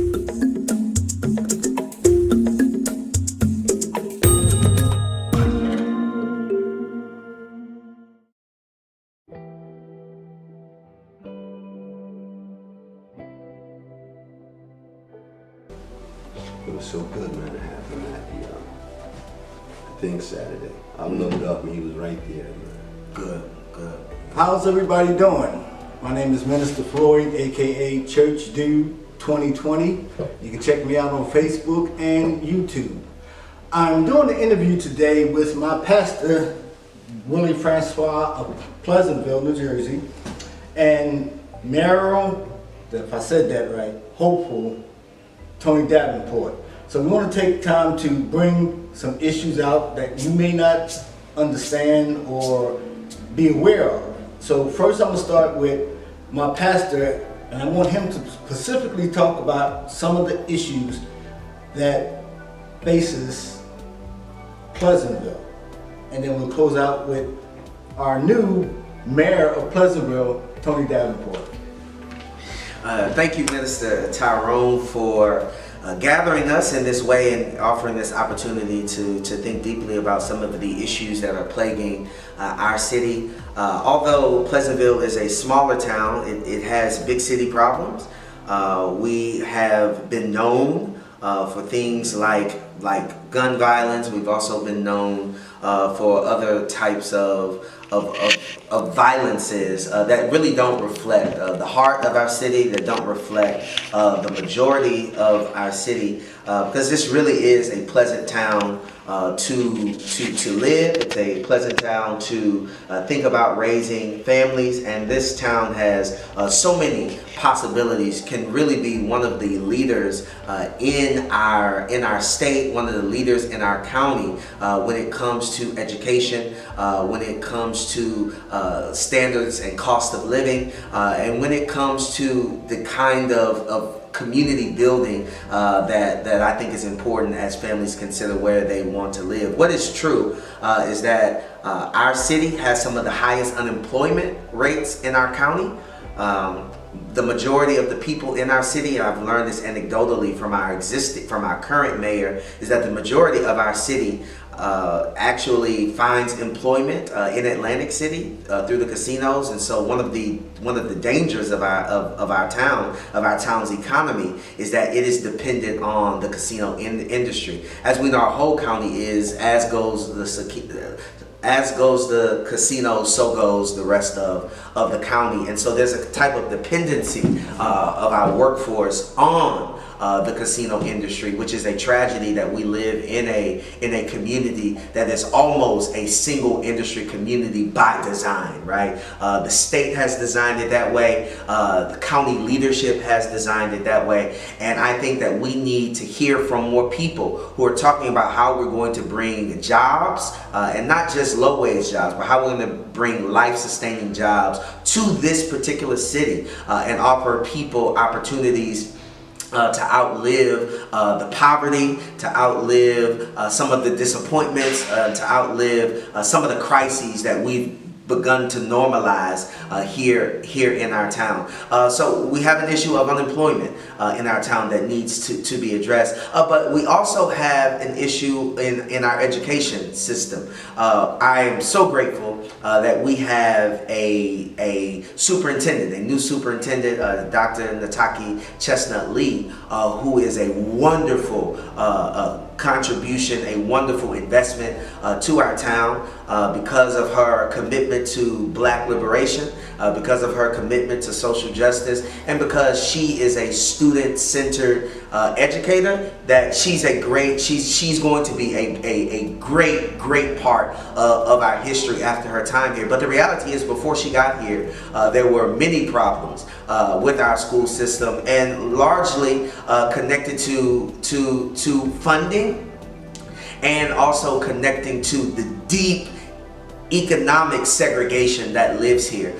It was so good, man, to have him at the thing Saturday. I looked up and he was right there, man. Good, good. How's everybody doing? My name is Minister Floyd, aka Church Dude 2020. You can check me out on Facebook and YouTube. I'm doing an interview today with my pastor, Willie Francois of Pleasantville, New Jersey, and Mayor, if I said that right, hopeful, Tony Davenport. So we want to take time to bring some issues out that you may not understand or be aware of. So first I'm going to start with my pastor, and I want him to specifically talk about some of the issues that faces Pleasantville. And then we'll close out with our new mayor of Pleasantville, Tony Davenport. Thank you, Minister Tyrone, for gathering us in this way and offering this opportunity to think deeply about some of the issues that are plaguing our city. Although Pleasantville is a smaller town, it has big city problems. We have been known for things like gun violence. We've also been known for other types of violences that really don't reflect the heart of our city, that don't reflect the majority of our city, because this really is a pleasant town to live. It's a pleasant town to think about raising families, and this town has so many possibilities. Can really be one of the leaders in our state, one of the leaders in our county when it comes to education, when it comes to standards and cost of living, and when it comes to the kind of community building that I think is important as families consider where they want to live. What is true is that our city has some of the highest unemployment rates in our county. The majority of the people in our city, I've learned this anecdotally from our current mayor, is that the majority of our city actually finds employment in Atlantic City through the casinos. And so one of the dangers of our town's economy is that it is dependent on the casino industry. As we know, our whole county is, as goes the casino, so goes the rest of the county. And so there's a type of dependency of our workforce on the casino industry, which is a tragedy that we live in a community that is almost a single industry community by design, right? The state has designed it that way. The county leadership has designed it that way. And I think that we need to hear from more people who are talking about how we're going to bring jobs, and not just low-wage jobs, but how we're going to bring life-sustaining jobs to this particular city and offer people opportunities to outlive the poverty, to outlive some of the disappointments, to outlive some of the crises that we've begun to normalize here in our town. So we have an issue of unemployment in our town that needs to be addressed. But we also have an issue in our education system. I am so grateful that we have a superintendent, a new superintendent, Dr. Nataki Chestnut Lee, who is a wonderful contribution, a wonderful investment to our town because of her commitment to Black liberation, because of her commitment to social justice, and because she is a student-centered educator. That she's going to be a great part of our history after her time here. But the reality is, before she got here, there were many problems with our school system, and largely connected to funding, and also connecting to the deep economic segregation that lives here.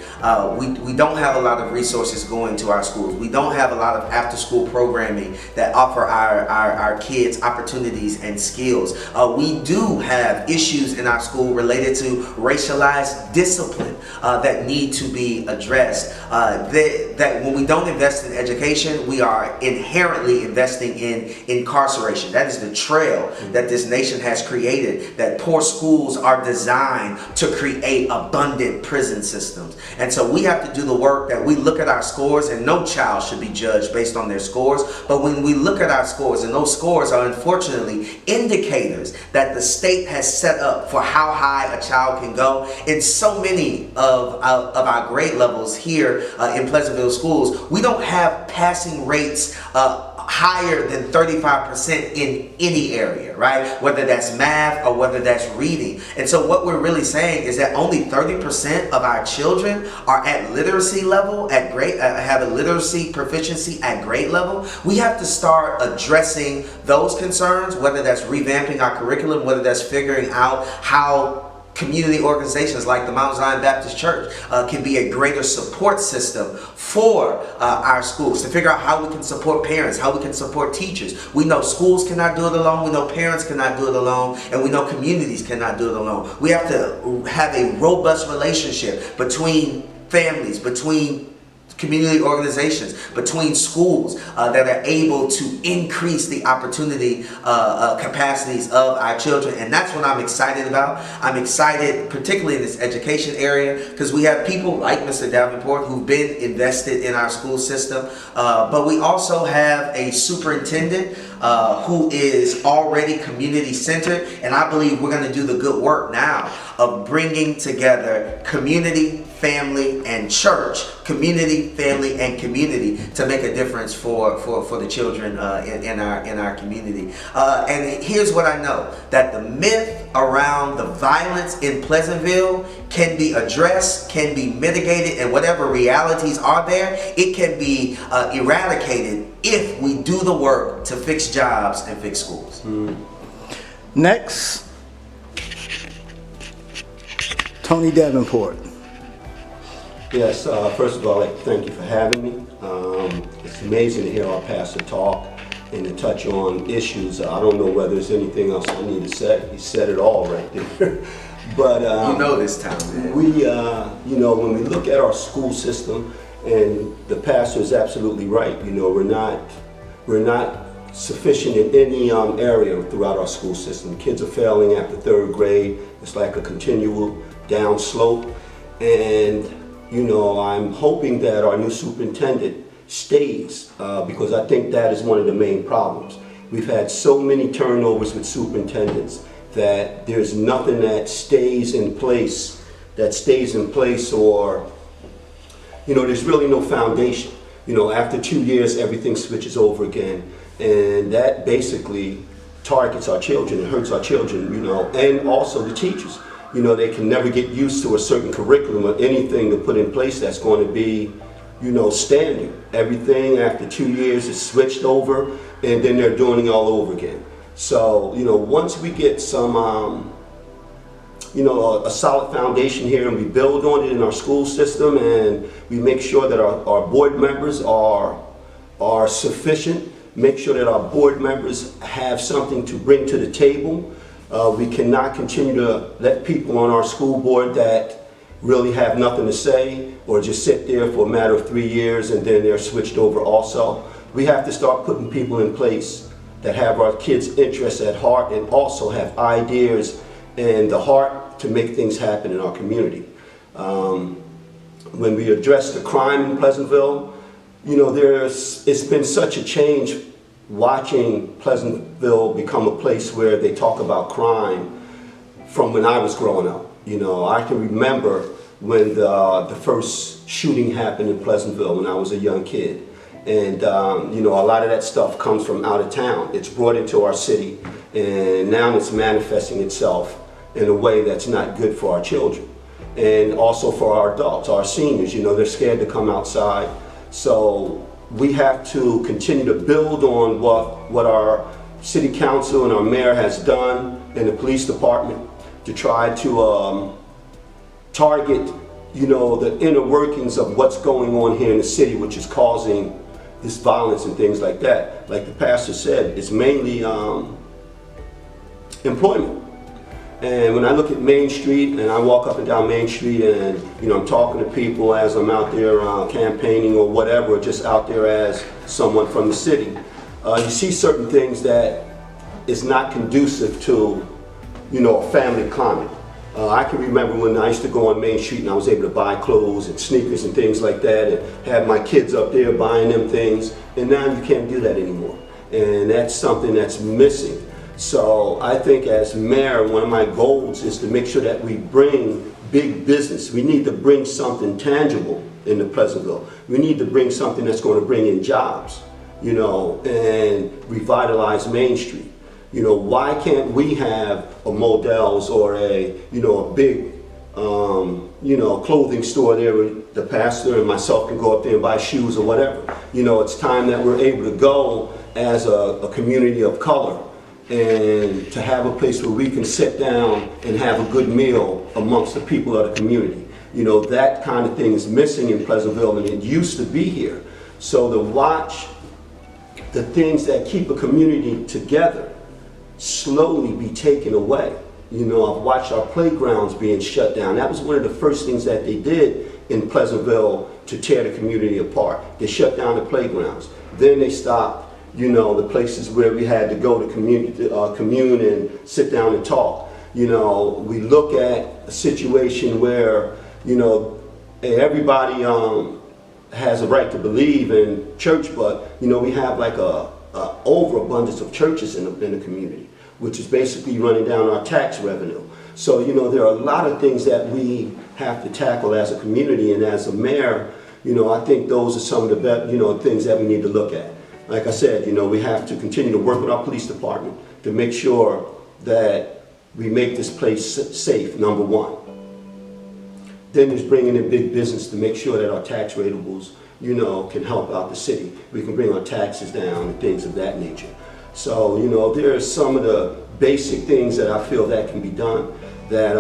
We don't have a lot of resources going to our schools. We don't have a lot of after school programming that offer our kids opportunities and skills. We do have issues in our school related to racialized discipline that need to be addressed. That when we don't invest in education, we are inherently investing in incarceration. That is the trail that this nation has created, that poor schools are designed to create abundant prison systems. And so we have to do the work that we look at our scores, and no child should be judged based on their scores. But when we look at our scores, and those scores are unfortunately indicators that the state has set up for how high a child can go. In so many of our grade levels here in Pleasantville schools, we don't have passing rates higher than 35% in any area, right? Whether that's math or whether that's reading. And so what we're really saying is that only 30% of our children are at literacy level, at grade, have a literacy proficiency at grade level. We have to start addressing those concerns, whether that's revamping our curriculum, whether that's figuring out how community organizations like the Mount Zion Baptist Church can be a greater support system for our schools, to figure out how we can support parents, how we can support teachers. We know schools cannot do it alone, we know parents cannot do it alone, and we know communities cannot do it alone. We have to have a robust relationship between families, between community organizations, between schools that are able to increase the opportunity capacities of our children. And that's what I'm excited about. I'm excited particularly in this education area because we have people like Mr. Davenport who've been invested in our school system, but we also have a superintendent who is already community centered, and I believe we're going to do the good work now of bringing together community, family, and church, community, family, and community to make a difference for the children in our community. And here's what I know, that the myth around the violence in Pleasantville can be addressed, can be mitigated, and whatever realities are there, it can be eradicated if we do the work to fix jobs and fix schools. Next, Tony Davenport. Yes, first of all, I'd like to thank you for having me. It's amazing to hear our pastor talk and to touch on issues. I don't know whether there's anything else I need to say. He said it all right there. But you know this town, man. We, when we look at our school system, and the pastor is absolutely right. We're not sufficient in any area throughout our school system. Kids are failing after third grade. It's like a continual down slope. And I'm hoping that our new superintendent stays because I think that is one of the main problems. We've had so many turnovers with superintendents that there's nothing that stays in place, or there's really no foundation. After 2 years, everything switches over again, and that basically targets our children. It hurts our children, and also the teachers. They can never get used to a certain curriculum or anything to put in place that's going to be, standard. Everything after 2 years is switched over, and then they're doing it all over again. So, once we get some, a solid foundation here, and we build on it in our school system, and we make sure that our board members are sufficient, make sure that our board members have something to bring to the table. We cannot continue to let people on our school board that really have nothing to say or just sit there for a matter of 3 years and then they're switched over also. We have to start putting people in place that have our kids' interests at heart and also have ideas and the heart to make things happen in our community. When we address the crime in Pleasantville, it's been such a change watching Pleasantville become a place where they talk about crime from when I was growing up. I can remember when the first shooting happened in Pleasantville when I was a young kid. And a lot of that stuff comes from out of town. It's brought into our city, and now it's manifesting itself in a way that's not good for our children. And also for our adults, our seniors, they're scared to come outside. So we have to continue to build on what our city council and our mayor has done in the police department to try to target, you know, the inner workings of what's going on here in the city, which is causing this violence and things like that. Like the pastor said, it's mainly employment. And when I look at Main Street and I walk up and down Main Street and, you know, I'm talking to people as I'm out there campaigning or whatever, or just out there as someone from the city, you see certain things that is not conducive to, you know, a family climate. I can remember when I used to go on Main Street and I was able to buy clothes and sneakers and things like that and have my kids up there buying them things, and now you can't do that anymore. And that's something that's missing. So I think as mayor, one of my goals is to make sure that we bring big business. We need to bring something tangible into Pleasantville. We need to bring something that's going to bring in jobs, you know, and revitalize Main Street. You know, why can't we have a Modell's or a, you know, a big, you know, clothing store there where the pastor and myself can go up there and buy shoes or whatever. You know, it's time that we're able to go as a community of color and to have a place where we can sit down and have a good meal amongst the people of the community. You know, that kind of thing is missing in Pleasantville, and it used to be here. So to watch the things that keep a community together slowly be taken away. You know, I've watched our playgrounds being shut down. That was one of the first things that they did in Pleasantville to tear the community apart. They shut down the playgrounds. Then they stopped, you know, the places where we had to go to commune and sit down and talk. You know, we look at a situation where, you know, everybody has a right to believe in church, but, you know, we have like a overabundance of churches in the community, which is basically running down our tax revenue. So, you know, there are a lot of things that we have to tackle as a community, and as a mayor, you know, I think those are some of the best, you know, things that we need to look at. Like I said, you know, we have to continue to work with our police department to make sure that we make this place safe, number one. Then there's bringing in big business to make sure that our tax ratables, you know, can help out the city. We can bring our taxes down and things of that nature. So, you know, there are some of the basic things that I feel that can be done that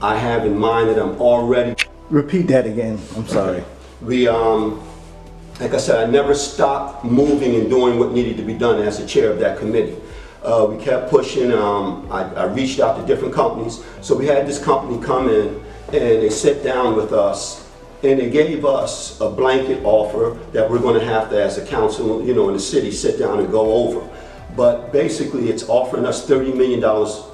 I have in mind that I'm already. Repeat that again. I'm sorry. We, like I said, I never stopped moving and doing what needed to be done as the chair of that committee. We kept pushing. I reached out to different companies. So we had this company come in and they sat down with us and they gave us a blanket offer that we're going to have to, as a council, you know, in the city, sit down and go over. But basically, it's offering us $30 million,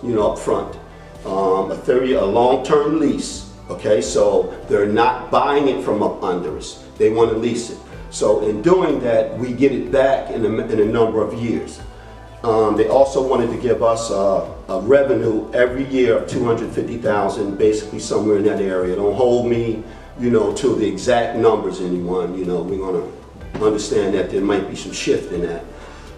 you know, up front, a long-term lease. Okay, so they're not buying it from up under us. They want to lease it. So in doing that, we get it back in a number of years. They also wanted to give us a revenue every year of $250,000, basically somewhere in that area. Don't hold me, you know, to the exact numbers, anyone. You know, we're going to understand that there might be some shift in that.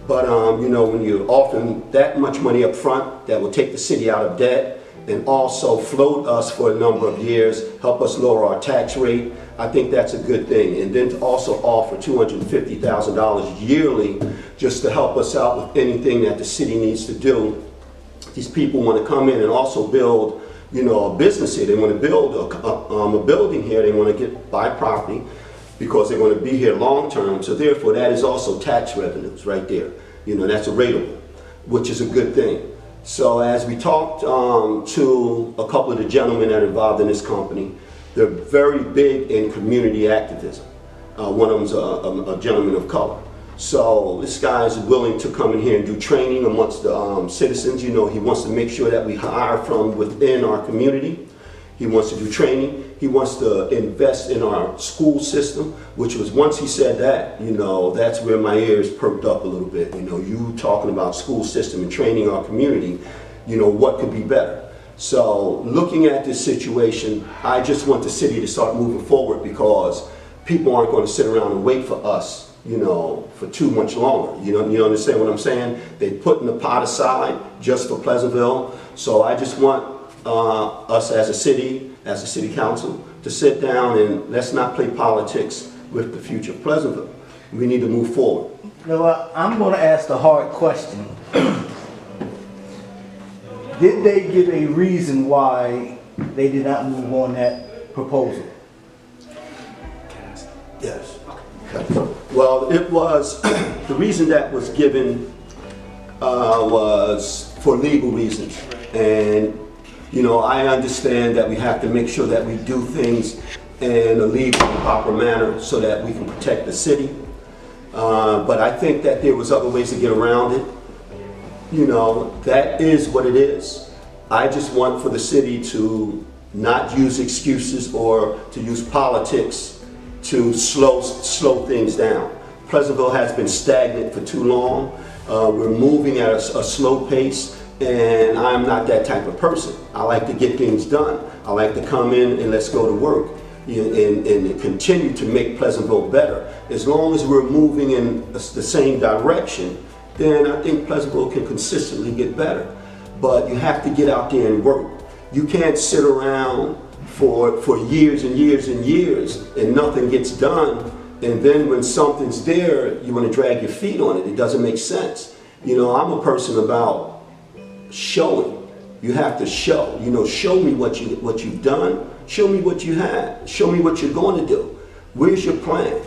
But, you know, when you're offering that much money up front, that will take the city out of debt and also float us for a number of years, help us lower our tax rate, I think that's a good thing. And then to also offer $250,000 yearly just to help us out with anything that the city needs to do. These people want to come in and also build, you know, a business here. They want to build a building here. They want to buy property because they want to be here long term. So therefore, that is also tax revenues right there. You know, that's a rateable, which is a good thing. So as we talked to a couple of the gentlemen that are involved in this company, they're very big in community activism. One of them's a gentleman of color. So this guy is willing to come in here and do training amongst the citizens. You know, he wants to make sure that we hire from within our community. He wants to do training. He wants to invest in our school system, which was, once he said that, you know, that's where my ears perked up a little bit. You know, you talking about school system and training our community, you know, what could be better? So looking at this situation, I just want the city to start moving forward because people aren't going to sit around and wait for us, you know, for too much longer. You know, you understand what I'm saying? They putting the pot aside just for Pleasantville. So I just want us as a city council, to sit down and let's not play politics with the future of Pleasantville. We need to move forward. You know what? I'm going to ask the hard question. Did they give a reason why they did not move on that proposal? Yes. Well, it was, the reason that was given was for legal reasons. And, you know, I understand that we have to make sure that we do things in a legal and proper manner so that we can protect the city. But I think that there was other ways to get around it. You know, that is what it is. I just want for the city to not use excuses or to use politics to slow things down. Pleasantville has been stagnant for too long. We're moving at a slow pace, and I'm not that type of person. I like to get things done. I like to come in and let's go to work and continue to make Pleasantville better. As long as we're moving in the same direction, then I think Pleasantville can consistently get better. But you have to get out there and work. You can't sit around for years and years and years and nothing gets done, and then when something's there, you want to drag your feet on it. It doesn't make sense. You know, I'm a person about showing. You have to show. You know, show me what you've done. Show me what you have. Show me what you're going to do. Where's your plan?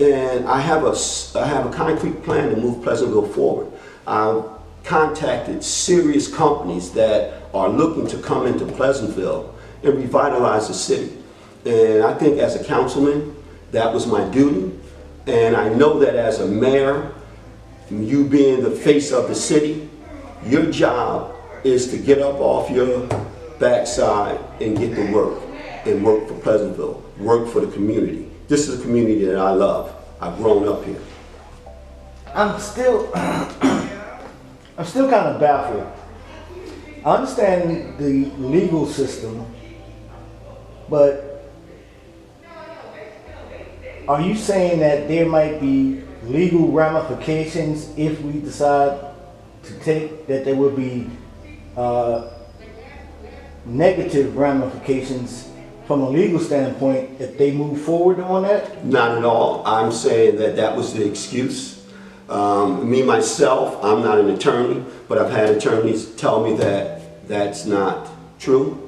And I have a concrete plan to move Pleasantville forward. I've contacted serious companies that are looking to come into Pleasantville and revitalize the city. And I think as a councilman, that was my duty. And I know that as a mayor, you being the face of the city, your job is to get up off your backside and get to work and work for Pleasantville, work for the community. This is a community that I love. I've grown up here. I'm still kind of baffled. I understand the legal system, but are you saying that there might be legal ramifications if we decide to take, that there will be negative ramifications from a legal standpoint if they move forward on that? Not at all. I'm saying that that was the excuse. Me, myself, I'm not an attorney, but I've had attorneys tell me that that's not true.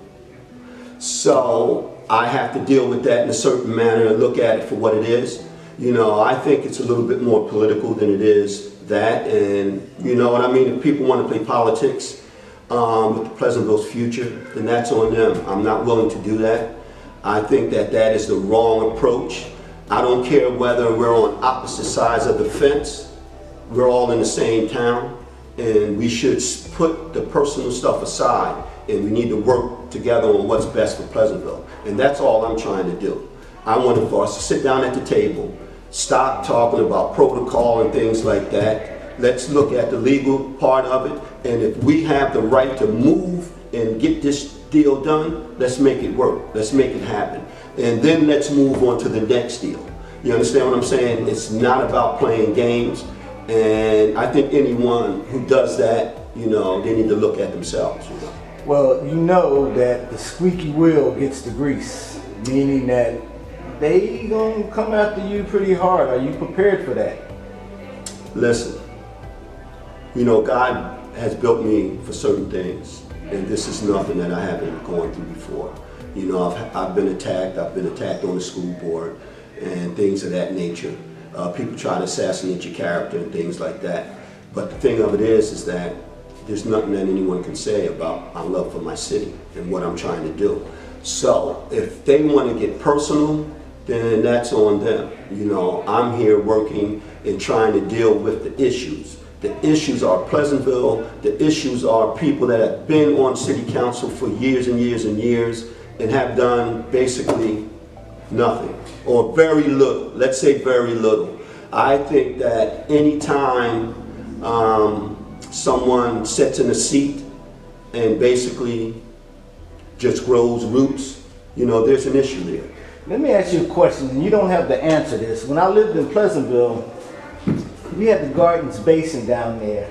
So I have to deal with that in a certain manner and look at it for what it is. You know, I think it's a little bit more political than it is that, and you know what I mean? If people want to play politics with Pleasantville's future, then that's on them. I'm not willing to do that. I think that that is the wrong approach. I don't care whether we're on opposite sides of the fence. We're all in the same town, and we should put the personal stuff aside, and we need to work together on what's best for Pleasantville. And that's all I'm trying to do. I want for us to sit down at the table, stop talking about protocol and things like that. Let's look at the legal part of it, and if we have the right to move and get this deal done, let's make it work. Let's make it happen. And then let's move on to the next deal. You understand what I'm saying? It's not about playing games. And I think anyone who does that, you know, they need to look at themselves. You know? Well, you know that the squeaky wheel gets the grease, meaning that they gonna come after you pretty hard. Are you prepared for that? Listen, you know, God has built me for certain things, and this is nothing that I haven't gone through before. You know, I've been attacked. I've been attacked on the school board and things of that nature. People try to assassinate your character and things like that. But the thing of it is that there's nothing that anyone can say about my love for my city and what I'm trying to do. So if they want to get personal, then that's on them. You know, I'm here working and trying to deal with the issues. The issues are Pleasantville. The issues are people that have been on city council for years and years and years and have done basically nothing or very little. Let's say very little. I think that anytime someone sits in a seat and basically just grows roots, you know, there's an issue there. Let me ask you a question, and you don't have to answer this. When I lived in Pleasantville, we had the Gardens Basin down there,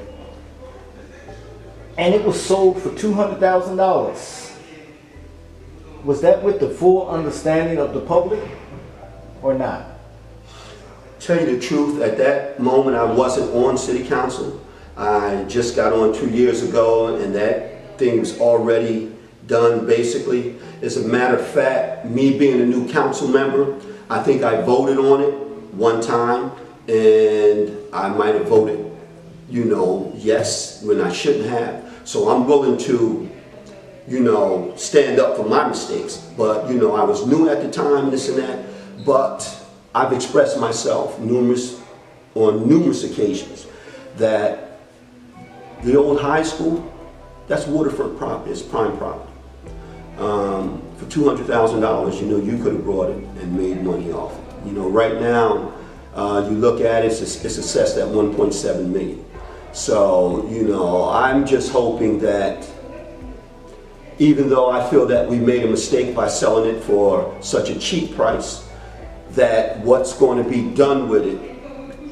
and it was sold for $200,000. Was that with the full understanding of the public or not? Tell you the truth, at that moment I wasn't on city council. I just got on 2 years ago, and that thing was already done basically. As a matter of fact, me being a new council member, I think I voted on it one time, and I might have voted, you know, yes, when I shouldn't have. So I'm willing to, you know, stand up for my mistakes. But, you know, I was new at the time, this and that, but I've expressed myself on numerous occasions that the old high school, that's waterfront property, it's prime property. For $200,000, you know, you could have brought it and made money off it. You know, right now, you look at it, it's assessed at 1.7 million. So, you know, I'm just hoping that even though I feel that we made a mistake by selling it for such a cheap price, that what's going to be done with it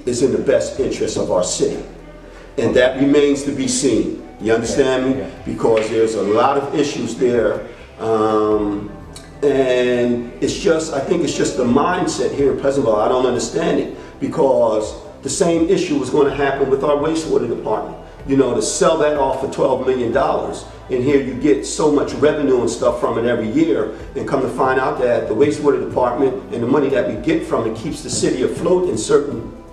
is in the best interest of our city. And that remains to be seen. You understand me? Because there's a lot of issues there. And it's just, I think it's just the mindset here in Pleasantville. I don't understand it, because the same issue was going to happen with our wastewater department. You know, to sell that off for $12 million, and here you get so much revenue and stuff from it every year, and come to find out that the wastewater department and the money that we get from it keeps the city afloat in certain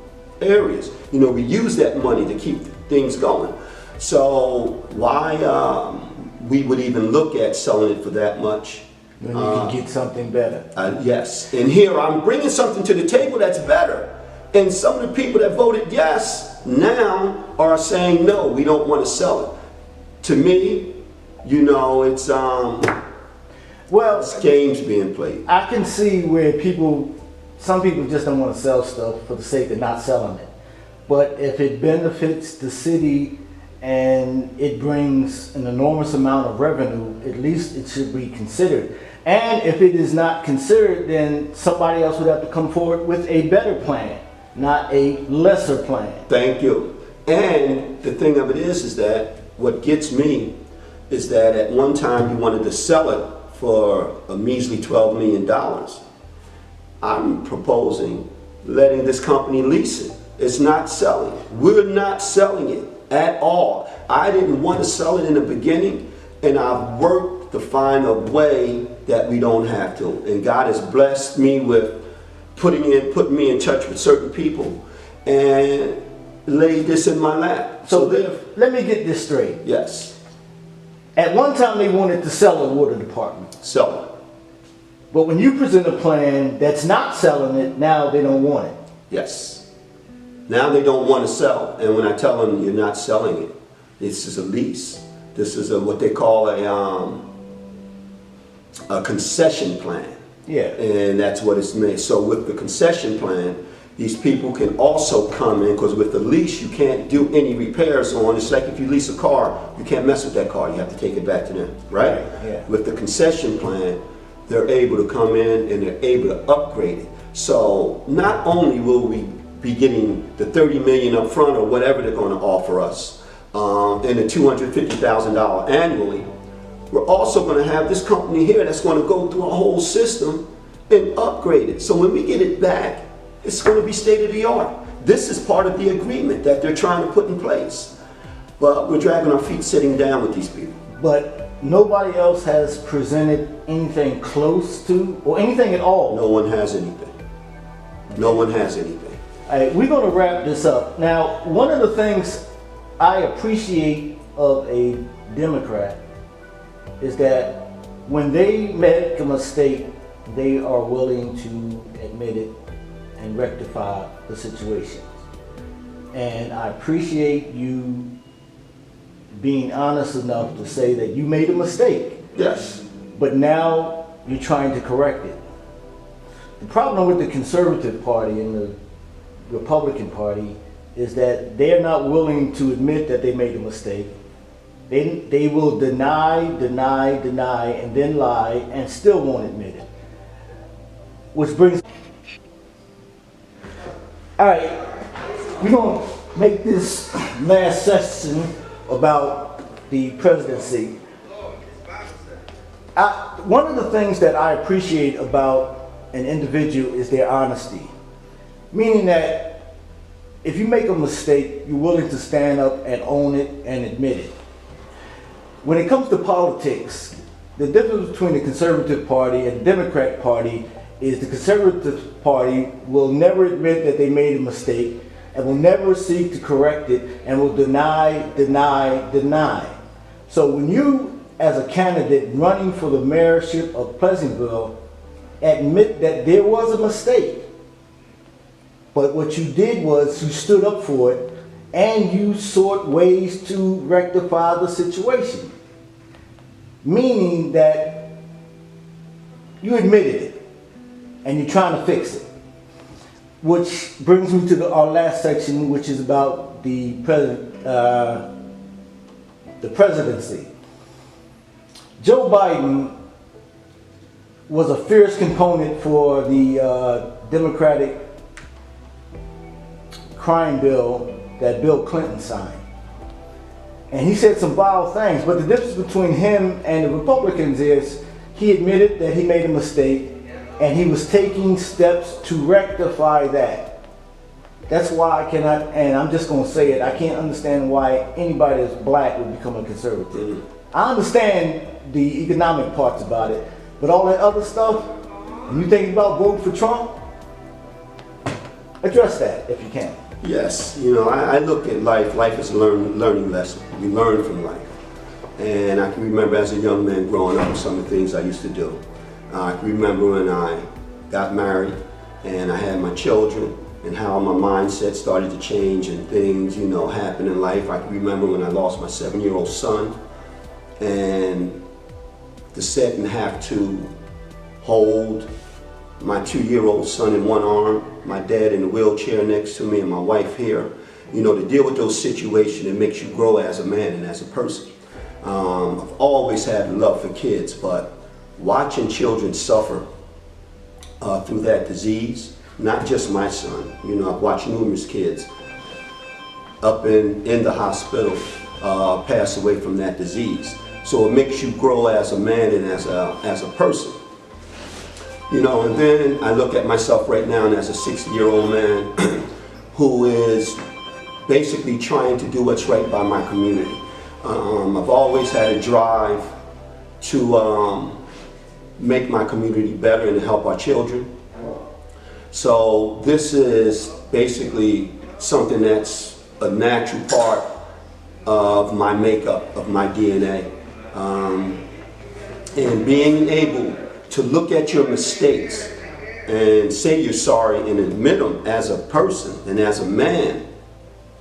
areas. You know, we use that money to keep things going. So why we would even look at selling it for that much? When you can get something better. Yes, and here I'm bringing something to the table that's better. And some of the people that voted yes now are saying no, we don't want to sell it. To me, you know, it's games being played. I can see where some people just don't want to sell stuff for the sake of not selling it. But if it benefits the city and it brings an enormous amount of revenue, at least it should be considered. And if it is not considered, then somebody else would have to come forward with a better plan, not a lesser plan. Thank you. And the thing of it is that what gets me is that at one time you wanted to sell it for a measly $12 million. I'm proposing letting this company lease it. It's not selling. We're not selling it at all. I didn't want to sell it in the beginning, and I've worked to find a way that we don't have to. And God has blessed me with putting me in touch with certain people and laid this in my lap. So let me get this straight. Yes. At one time they wanted to sell the water department. Sell it. But when you present a plan that's not selling it, now they don't want it. Yes. Now they don't want to sell. And when I tell them you're not selling it, this is a lease. This is what they call a concession plan. Yeah. And that's what it's made. So with the concession plan, these people can also come in, because with the lease you can't do any repairs on. It's like if you lease a car, you can't mess with that car. You have to take it back to them, right? Yeah. With the concession plan, they're able to come in and they're able to upgrade it. So not only will we be getting the $30 million up front or whatever they're going to offer us, and the $250,000 annually, we're also going to have this company here that's going to go through a whole system and upgrade it. So when we get it back, it's going to be state of the art. This is part of the agreement that they're trying to put in place. But we're dragging our feet sitting down with these people. But nobody else has presented anything close to, or anything at all. No one has anything. No one has anything. All right, we're going to wrap this up. Now, one of the things I appreciate of a Democrat is that when they make a mistake, they are willing to admit it and rectify the situation. And I appreciate you being honest enough to say that you made a mistake. Yes. But now you're trying to correct it. The problem with the Conservative Party and the Republican Party is that they're not willing to admit that they made a mistake. They will deny, and then lie, and still won't admit it. Which brings... All right, we're going to make this last session about the presidency. One of the things that I appreciate about an individual is their honesty. Meaning that if you make a mistake, you're willing to stand up and own it and admit it. When it comes to politics, the difference between the Conservative Party and the Democrat Party is the Conservative Party will never admit that they made a mistake and will never seek to correct it and will deny. So when you, as a candidate running for the mayorship of Pleasantville, admit that there was a mistake, but what you did was you stood up for it and you sought ways to rectify the situation. Meaning that you admitted it and you're trying to fix it. Which brings me to our last section, which is about the presidency. Joe Biden was a fierce component for the Democratic crime bill that Bill Clinton signed. And he said some vile things, but the difference between him and the Republicans is he admitted that he made a mistake and he was taking steps to rectify that. That's why I cannot, and I'm just going to say it, I can't understand why anybody that's black would become a conservative. I understand the economic parts about it, but all that other stuff, when you think about voting for Trump, address that if you can. Yes, you know, I look at life as a learning lesson. We learn from life. And I can remember as a young man growing up some of the things I used to do. I can remember when I got married and I had my children and how my mindset started to change and things, you know, happen in life. I can remember when I lost my 7-year-old son and to sit and have to hold my 2-year-old son in one arm, my dad in a wheelchair next to me, and my wife here. You know, to deal with those situations, it makes you grow as a man and as a person. I've always had love for kids, but watching children suffer through that disease, not just my son. You know, I've watched numerous kids up in the hospital pass away from that disease. So it makes you grow as a man and as a person. You know, and then I look at myself right now and as a 60-year-old man who is basically trying to do what's right by my community. I've always had a drive to make my community better and to help our children. So this is basically something that's a natural part of my makeup, of my DNA. And being able to look at your mistakes and say you're sorry and admit them as a person and as a man,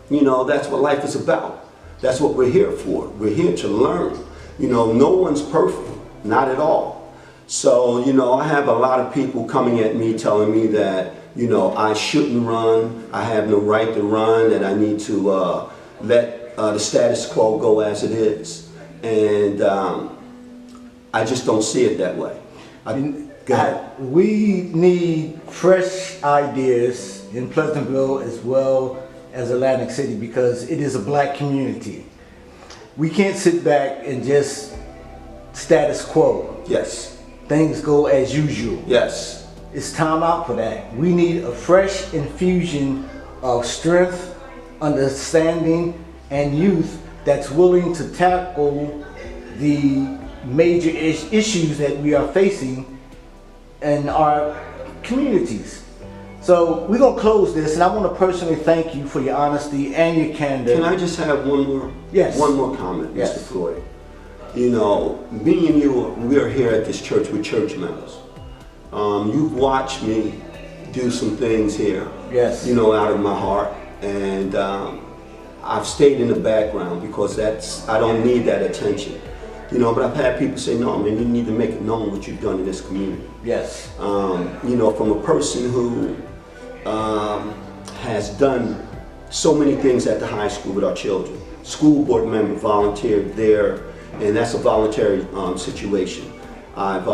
you know, that's what life is about. That's what we're here for. We're here to learn. You know, no one's perfect, not at all. So, you know, I have a lot of people coming at me telling me that, you know, I shouldn't run, I have no right to run, that I need to let the status quo go as it is. And I just don't see it that way. We need fresh ideas in Pleasantville as well as Atlantic City because it is a black community. We can't sit back and just status quo. Yes. Things go as usual. Yes. It's time out for that. We need a fresh infusion of strength, understanding, and youth that's willing to tackle the major issues that we are facing in our communities. So we're going to close this, and I want to personally thank you for your honesty and your candor. Can I just have one more comment, Yes. Mr. Floyd? You know, me and you, we're here at this church with church members. You've watched me do some things here, Yes. you know, out of my heart, and I've stayed in the background because I don't need that attention. You know, but I've had people say, no, man, you need to make it known what you've done in this community. Yes. You know, from a person who has done so many things at the high school with our children. School board member volunteered there, and that's a voluntary situation. I've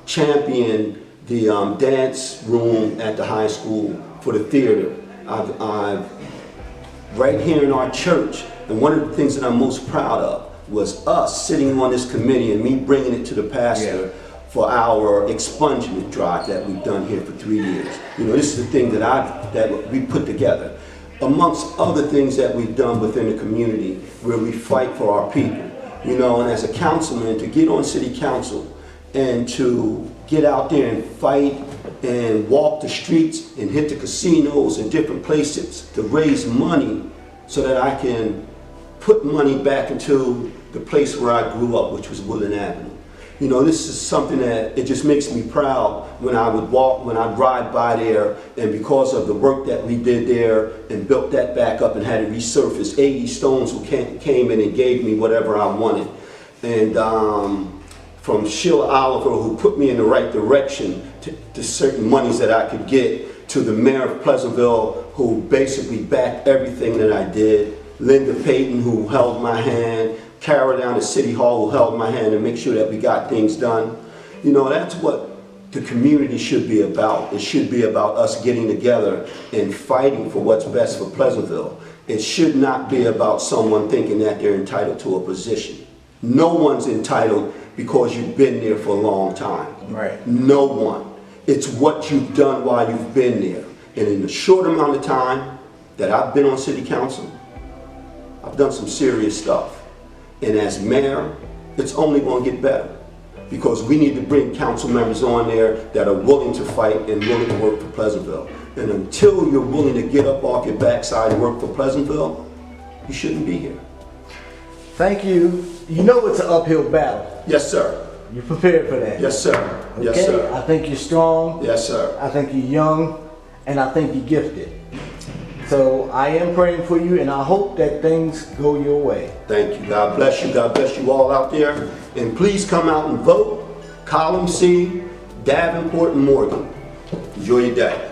championed the dance room at the high school for the theater. I've right here in our church, and one of the things that I'm most proud of was us sitting on this committee and me bringing it to the pastor for our expungement drive that we've done here for 3 years. You know, this is the thing that we put together. Amongst other things that we've done within the community where we fight for our people. You know, and as a councilman, to get on city council and to get out there and fight and walk the streets and hit the casinos and different places to raise money so that I can put money back into the place where I grew up, which was Woodland Avenue. You know, this is something that it just makes me proud when I would walk, when I ride by there, and because of the work that we did there and built that back up and had it resurfaced, 80 Stones who came in and gave me whatever I wanted. And from Sheila Oliver, who put me in the right direction to certain monies that I could get, to the mayor of Pleasantville, who basically backed everything that I did, Linda Payton, who held my hand, Kara down at City Hall, who held my hand and make sure that we got things done. You know, that's what the community should be about. It should be about us getting together and fighting for what's best for Pleasantville. It should not be about someone thinking that they're entitled to a position. No one's entitled because you've been there for a long time. Right. No one. It's what you've done while you've been there. And in the short amount of time that I've been on city council, I've done some serious stuff. And as mayor, it's only going to get better, because we need to bring council members on there that are willing to fight and willing to work for Pleasantville. And until you're willing to get up off your backside and work for Pleasantville, you shouldn't be here. Thank you. You know it's an uphill battle. Yes, sir. You're prepared for that. Yes, sir. Okay? Yes, sir. I think you're strong. Yes, sir. I think you're young, and I think you're gifted. So I am praying for you, and I hope that things go your way. Thank you. God bless you. God bless you all out there. And please come out and vote. Column C, Davenport, and Morgan. Enjoy your day.